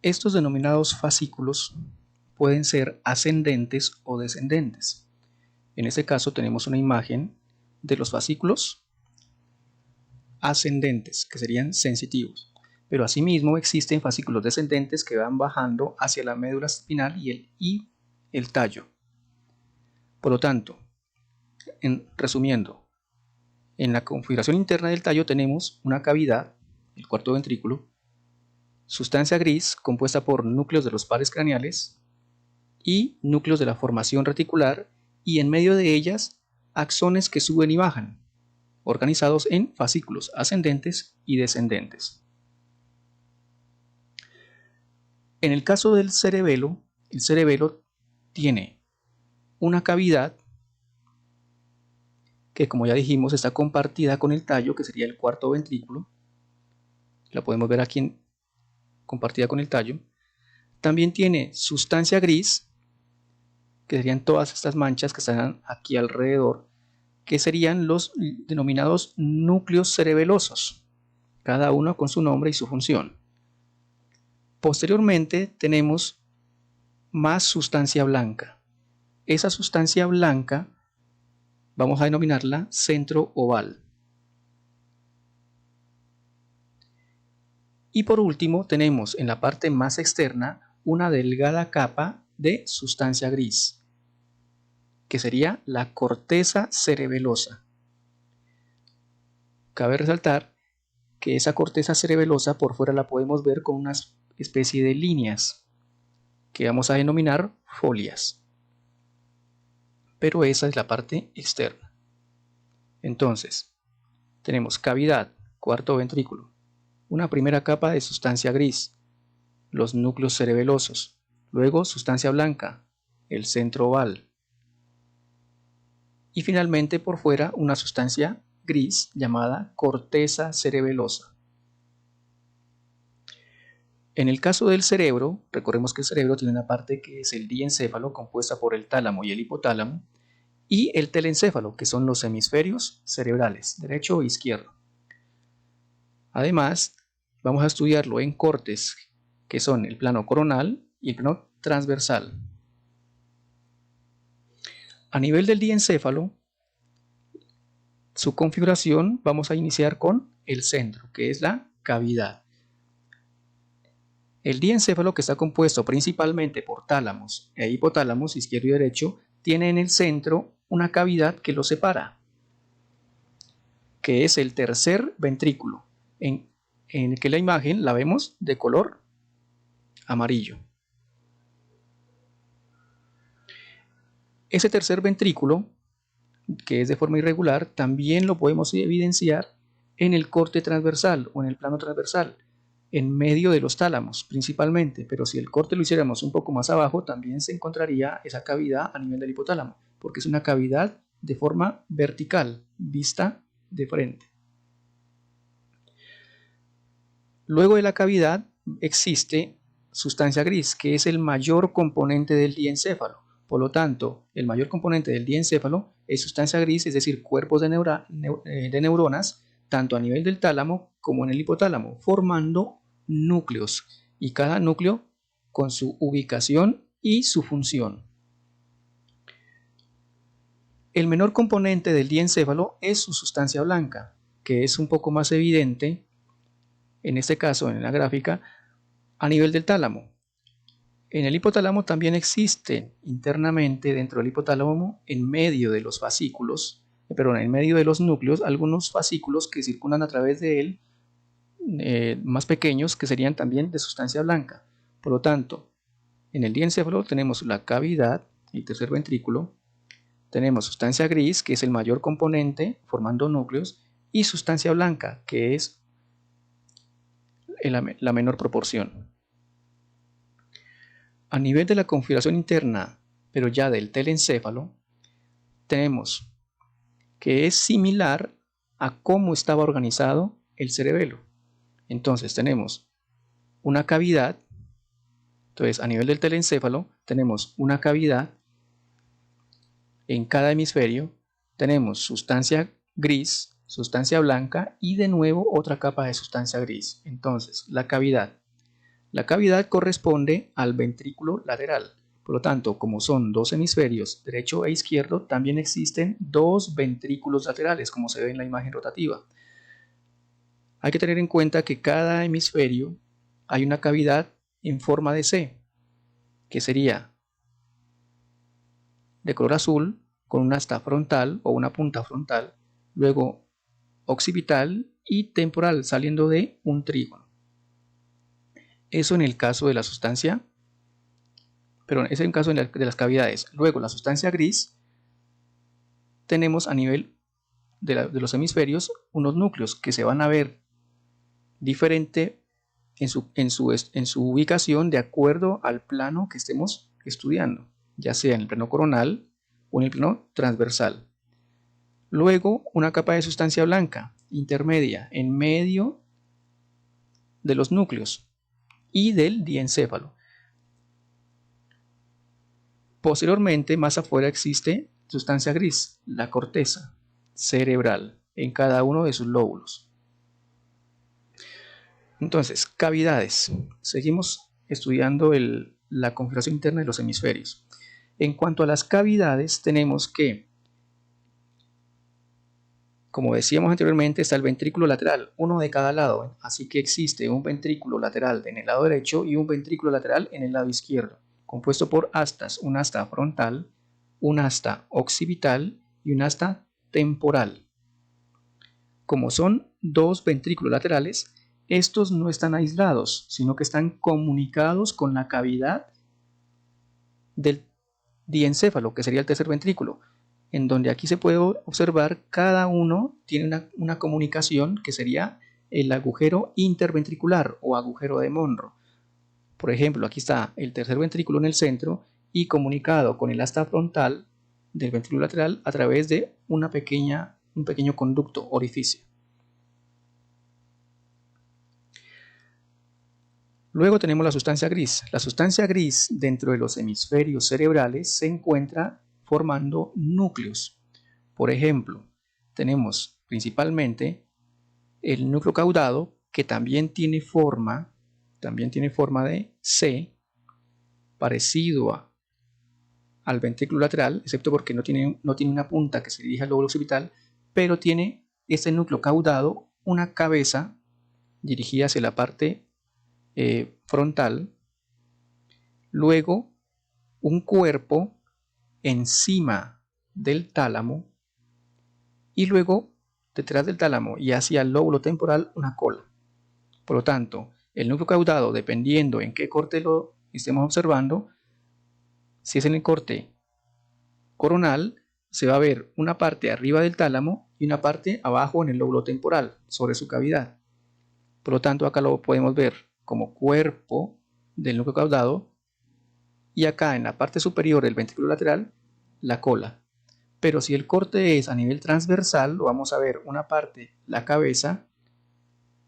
Estos denominados fascículos pueden ser ascendentes o descendentes. En este caso tenemos una imagen de los fascículos ascendentes, que serían sensitivos. Pero asimismo existen fascículos descendentes que van bajando hacia la médula espinal y el tallo. Por lo tanto, resumiendo, en la configuración interna del tallo tenemos una cavidad, el cuarto ventrículo, sustancia gris compuesta por núcleos de los pares craneales y núcleos de la formación reticular, y en medio de ellas axones que suben y bajan, organizados en fascículos ascendentes y descendentes. En el caso del cerebelo, el cerebelo tiene una cavidad que, como ya dijimos, está compartida con el tallo, que sería el cuarto ventrículo. La podemos ver aquí compartida con el tallo. También tiene sustancia gris, que serían todas estas manchas que están aquí alrededor, que serían los denominados núcleos cerebelosos, cada uno con su nombre y su función. Posteriormente tenemos más sustancia blanca. Esa sustancia blanca vamos a denominarla centro oval. Y por último tenemos en la parte más externa una delgada capa de sustancia gris, que sería la corteza cerebelosa. Cabe resaltar que esa corteza cerebelosa por fuera la podemos ver con una especie de líneas que vamos a denominar folias. Pero esa es la parte externa. Entonces, tenemos cavidad, cuarto ventrículo, una primera capa de sustancia gris, los núcleos cerebelosos, luego sustancia blanca, el centro oval, y finalmente por fuera una sustancia gris llamada corteza cerebelosa. En el caso del cerebro, recordemos que el cerebro tiene una parte que es el diencéfalo, compuesta por el tálamo y el hipotálamo, y el telencéfalo, que son los hemisferios cerebrales, derecho e izquierdo. Además, vamos a estudiarlo en cortes, que son el plano coronal y el plano transversal. A nivel del diencéfalo, su configuración vamos a iniciar con el centro, que es la cavidad. El diencéfalo, que está compuesto principalmente por tálamos e hipotálamos, izquierdo y derecho, tiene en el centro una cavidad que lo separa, que es el tercer ventrículo, en el que la imagen la vemos de color amarillo. Ese tercer ventrículo, que es de forma irregular, también lo podemos evidenciar en el corte transversal o en el plano transversal, en medio de los tálamos principalmente, pero si el corte lo hiciéramos un poco más abajo, también se encontraría esa cavidad a nivel del hipotálamo, porque es una cavidad de forma vertical, vista de frente. Luego de la cavidad existe sustancia gris, que es el mayor componente del diencéfalo. Por lo tanto, el mayor componente del diencéfalo es sustancia gris, es decir, cuerpos de neuronas, tanto a nivel del tálamo como en el hipotálamo, formando núcleos, y cada núcleo con su ubicación y su función. El menor componente del diencéfalo es su sustancia blanca, que es un poco más evidente, en este caso en la gráfica, a nivel del tálamo. En el hipotálamo también existe internamente dentro del hipotálamo, en medio de los fascículos, en medio de los núcleos, algunos fascículos que circulan a través de él, más pequeños, que serían también de sustancia blanca. Por lo tanto, en el diencéfalo tenemos la cavidad, el tercer ventrículo, tenemos sustancia gris, que es el mayor componente, formando núcleos, y sustancia blanca, que es la menor proporción. A nivel de la configuración interna, pero ya del telencéfalo, tenemos que es similar a cómo estaba organizado el cerebelo. Entonces tenemos una cavidad, entonces a nivel del telencéfalo tenemos una cavidad en cada hemisferio, tenemos sustancia gris, sustancia blanca y de nuevo otra capa de sustancia gris. Entonces la cavidad La cavidad corresponde al ventrículo lateral. Por lo tanto, como son dos hemisferios, derecho e izquierdo, también existen dos ventrículos laterales, como se ve en la imagen rotativa. Hay que tener en cuenta que cada hemisferio hay una cavidad en forma de C, que sería de color azul, con una asta frontal o una punta frontal, luego occipital y temporal, saliendo de un trígono. Eso en el caso de la sustancia, pero ese es el caso de las cavidades. Luego, la sustancia gris, tenemos a nivel de los hemisferios unos núcleos que se van a ver diferente en su ubicación de acuerdo al plano que estemos estudiando, ya sea en el plano coronal o en el plano transversal. Luego, una capa de sustancia blanca intermedia en medio de los núcleos y del diencéfalo. Posteriormente, más afuera existe sustancia gris, la corteza cerebral, en cada uno de sus lóbulos. Entonces, cavidades. Seguimos estudiando la configuración interna de los hemisferios. En cuanto a las cavidades, tenemos que, como decíamos anteriormente, está el ventrículo lateral, uno de cada lado. Así que existe un ventrículo lateral en el lado derecho y un ventrículo lateral en el lado izquierdo, compuesto por astas, un asta frontal, un asta occipital y un asta temporal. Como son dos ventrículos laterales, estos no están aislados, sino que están comunicados con la cavidad del diencéfalo, que sería el tercer ventrículo, en donde aquí se puede observar cada uno tiene una comunicación que sería el agujero interventricular o agujero de Monro. Por ejemplo, aquí está el tercer ventrículo en el centro y comunicado con el asta frontal del ventrículo lateral a través de un pequeño conducto, orificio. Luego tenemos la sustancia gris. La sustancia gris dentro de los hemisferios cerebrales se encuentra formando núcleos. Por ejemplo, tenemos principalmente el núcleo caudado, que también tiene forma de C, parecido al ventrículo lateral, excepto porque no tiene una punta que se dirija al lóbulo occipital, pero tiene este núcleo caudado una cabeza dirigida hacia la parte frontal, luego un cuerpo encima del tálamo y luego detrás del tálamo y hacia el lóbulo temporal una cola. Por lo tanto, el núcleo caudado, dependiendo en qué corte lo estemos observando, si es en el corte coronal, se va a ver una parte arriba del tálamo y una parte abajo en el lóbulo temporal, sobre su cavidad. Por lo tanto, acá lo podemos ver como cuerpo del núcleo caudado y acá en la parte superior del ventrículo lateral la cola. Pero si el corte es a nivel transversal, lo vamos a ver una parte la cabeza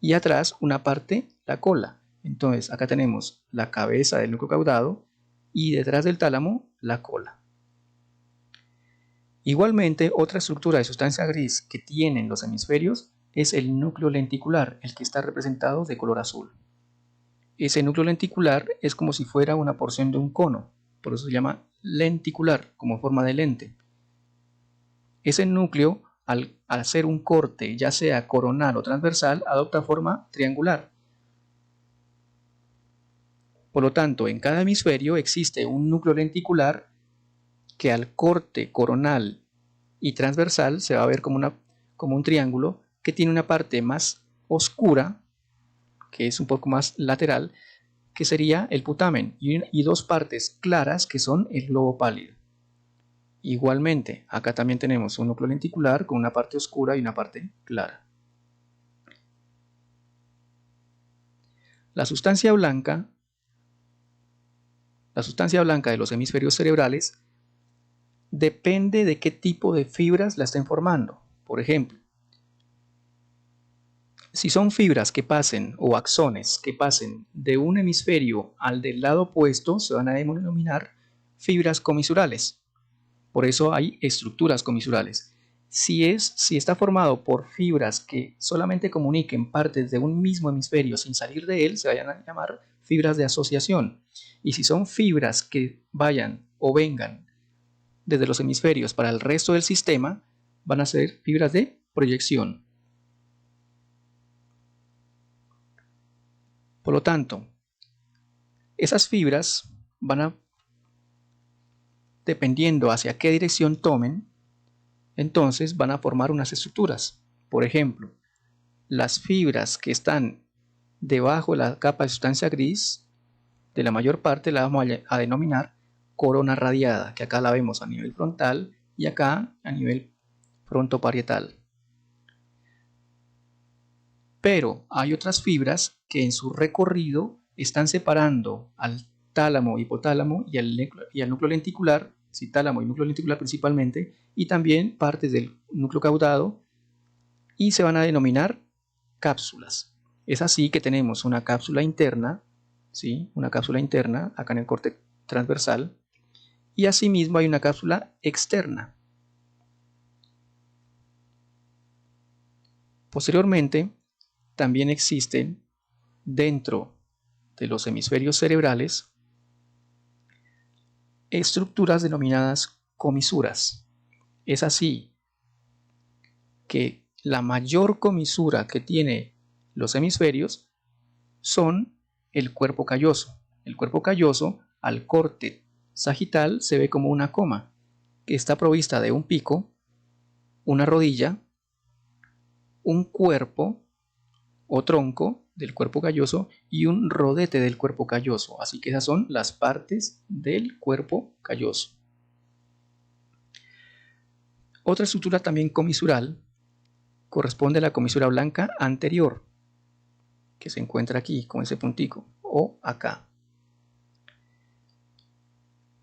y atrás una parte la cola. Entonces acá tenemos la cabeza del núcleo caudado y detrás del tálamo la cola. Igualmente, otra estructura de sustancia gris que tienen los hemisferios es el núcleo lenticular, el que está representado de color azul. Ese núcleo lenticular es como si fuera una porción de un cono, por eso se llama lenticular, como forma de lente. Ese núcleo, al hacer un corte, ya sea coronal o transversal, adopta forma triangular. Por lo tanto, en cada hemisferio existe un núcleo lenticular que al corte coronal y transversal se va a ver como un triángulo que tiene una parte más oscura, que es un poco más lateral, que sería el putamen, y dos partes claras que son el globo pálido. Igualmente, acá también tenemos un núcleo lenticular con una parte oscura y una parte clara. La sustancia blanca de los hemisferios cerebrales depende de qué tipo de fibras la estén formando. Por ejemplo, si son fibras que pasen o axones que pasen de un hemisferio al del lado opuesto, se van a denominar fibras comisurales. Por eso hay estructuras comisurales. Si está formado por fibras que solamente comuniquen partes de un mismo hemisferio sin salir de él, se vayan a llamar fibras de asociación. Y si son fibras que vayan o vengan desde los hemisferios para el resto del sistema, van a ser fibras de proyección. Por lo tanto, esas fibras van a, dependiendo hacia qué dirección tomen, entonces van a formar unas estructuras. Por ejemplo, las fibras que están debajo de la capa de sustancia gris, de la mayor parte la vamos a denominar corona radiada, que acá la vemos a nivel frontal y acá a nivel frontoparietal. Pero hay otras fibras que en su recorrido están separando al tálamo, hipotálamo y al núcleo lenticular, sí, tálamo y núcleo lenticular principalmente, y también partes del núcleo caudado, y se van a denominar cápsulas. Es así que tenemos una cápsula interna, ¿sí? Una cápsula interna acá en el corte transversal, y asimismo hay una cápsula externa. Posteriormente, también existen dentro de los hemisferios cerebrales estructuras denominadas comisuras. Es así que la mayor comisura que tiene los hemisferios son el cuerpo calloso. El cuerpo calloso al corte sagital se ve como una coma que está provista de un pico, una rodilla, un cuerpo o tronco del cuerpo calloso y un rodete del cuerpo calloso. Así que esas son las partes del cuerpo calloso. Otra estructura también comisural corresponde a la comisura blanca anterior, que se encuentra aquí con ese puntico, o acá.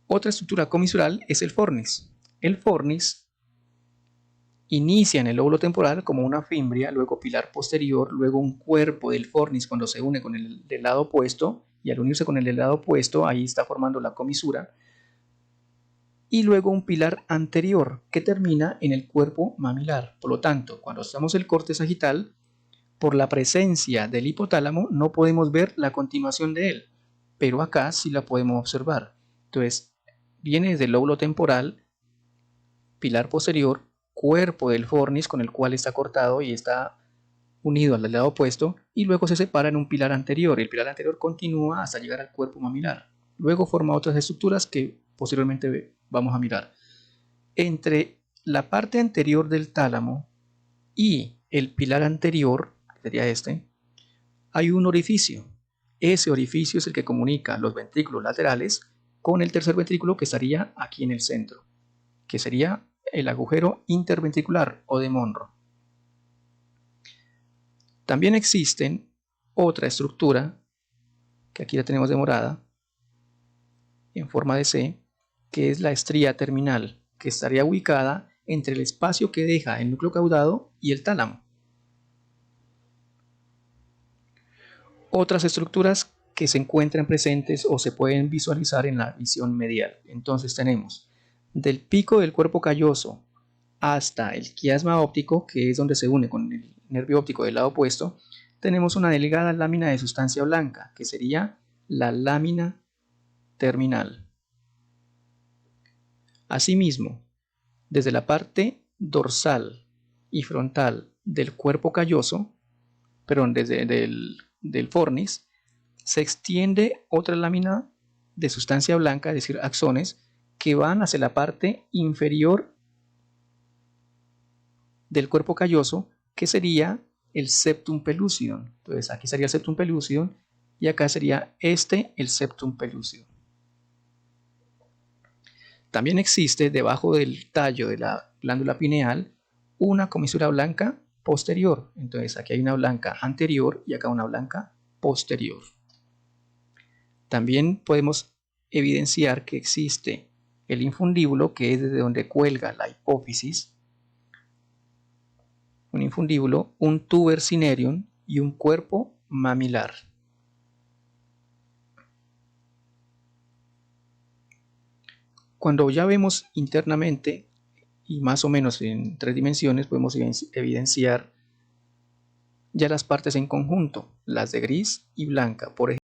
Otra estructura comisural es el fornis. El fornis inicia en el lóbulo temporal como una fimbria, luego pilar posterior, luego un cuerpo del fornis cuando se une con el del lado opuesto, y al unirse con el del lado opuesto, ahí está formando la comisura, y luego un pilar anterior que termina en el cuerpo mamilar. Por lo tanto, cuando hacemos el corte sagital, por la presencia del hipotálamo no podemos ver la continuación de él, pero acá sí la podemos observar. Entonces, viene desde el lóbulo temporal, pilar posterior, cuerpo del fornis con el cual está cortado y está unido al lado opuesto, y luego se separa en un pilar anterior. El pilar anterior continúa hasta llegar al cuerpo mamilar. Luego forma otras estructuras que posteriormente vamos a mirar. Entre la parte anterior del tálamo y el pilar anterior, que sería este, hay un orificio. Ese orificio es el que comunica los ventrículos laterales con el tercer ventrículo que estaría aquí en el centro, que sería el agujero interventricular o de Monro. También existen otra estructura, que aquí la tenemos de morada, en forma de C, que es la estría terminal, que estaría ubicada entre el espacio que deja el núcleo caudado y el tálamo. Otras estructuras que se encuentran presentes o se pueden visualizar en la visión medial. Entonces tenemos del pico del cuerpo calloso hasta el quiasma óptico, que es donde se une con el nervio óptico del lado opuesto, tenemos una delgada lámina de sustancia blanca, que sería la lámina terminal. Asimismo, desde la parte dorsal y frontal del cuerpo calloso, perdón, desde del fornis, se extiende otra lámina de sustancia blanca, es decir, axones, que van hacia la parte inferior del cuerpo calloso, que sería el septum pellucidum. Entonces aquí sería el septum pellucidum y acá sería el septum pellucidum. También existe debajo del tallo de la glándula pineal una comisura blanca posterior. Entonces aquí hay una blanca anterior y acá una blanca posterior. También podemos evidenciar que existe el infundíbulo, que es desde donde cuelga la hipófisis, un infundíbulo, un tuber cinereum y un cuerpo mamilar. Cuando ya vemos internamente y más o menos en 3 dimensiones podemos evidenciar ya las partes en conjunto, las de gris y blanca. Por ejemplo,